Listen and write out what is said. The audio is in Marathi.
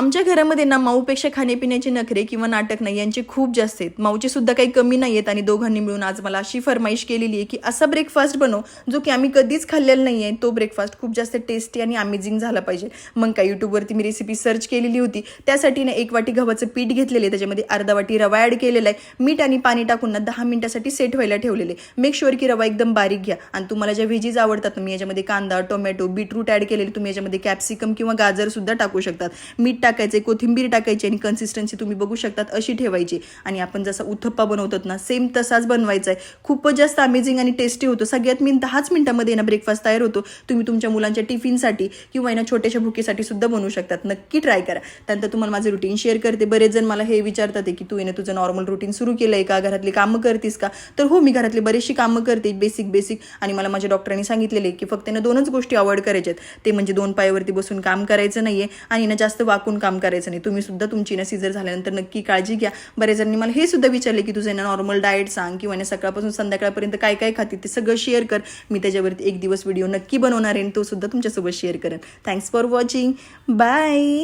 आमच्या घरामध्ये ना माऊपेक्षा खाण्यापिण्याचे नखरे किंवा नाटक नाही यांचे खूप जास्त आहेत. माऊचे सुद्धा काही कमी नाही आहेत आणि दोघांनी मिळून आज मला अशी फरमाईश केलेली आहे की असा ब्रेकफास्ट बनव जो की आम्ही कधीच खाल्लेला नाही आहे. तो ब्रेकफास्ट खूप जास्त टेस्टी आणि अमेझिंग झाला पाहिजे. मग काय यूट्यूबवरती मी रेसिपी सर्च केलेली होती. त्यासाठी ना 1 वाटी गव्हाचं पीठ घेतलेले, त्याच्यामध्ये अर्धा वाटी रवा ॲड केलेला आहे. मीठ आणि पाणी टाकून ना 10 मिनिटासाठी सेट व्हायला ठेवलेले. मेक शुअर की रवा एकदम बारीक घ्या. आणि तुम्हाला ज्या व्हेजीज आवडतात मी याच्यामध्ये कांदा, टोमॅटो, बीटरूट ॲड केलेले. तुम्ही याच्यामध्ये कॅप्सिकम किंवा गाजर सुद्धा टाकू शकतात. मीठ टाकायचे, कोथिंबीर टाकायची आणि कन्सिस्टन्सी तुम्ही बघू शकतात अशी ठेवायची. आणि आपण जसा उत्तप्पा बनवतात ना सेम तसाच बनवायचा आहे. खूपच जास्त अमेझिंग आणि टेस्टी होतो. सगळ्यात मेन 10च मिनिटांमध्ये ना ब्रेकफास्ट तयार होतो. तुम्ही तुमच्या मुलांच्या टिफिनसाठी किंवा ना छोट्याशा भुकेसाठी सुद्धा बनवू शकतात. नक्की ट्राय करा. त्यानंतर तुम्हाला माझं रुटीन शेअर करते. बरेच जण मला हे विचारतात की तू तुझं नॉर्मल रुटीन सुरू केलंय का, घरातली कामं करतीस का? तर हो, मी घरातली बरीचशी कामं करते बेसिक. आणि मला माझ्या डॉक्टरांनी सांगितलेले की फक्त ना 2च गोष्टी अवॉइड करायच्यात. ते म्हणजे 2 पायावरती बसून काम करायचं नाहीये आणि ना जास्त वाकून काम करायचं नाही. तुम्ही सुद्धा तुमची ना सीझर झाल्यानंतर नक्की काळजी घ्या. बरेच जणांनी मला हे सुद्धा विचारले की तुझं ना नॉर्मल डाएट सांग किंवा ना सकाळपासून संध्याकाळपर्यंत काय काय खाते ते सगळं शेअर कर. मी त्याच्यावरती एक दिवस व्हिडिओ नक्की बनवणार आहे, तो सुद्धा तुमच्यासोबत शेअर करेन. Thanks for watching. बाय.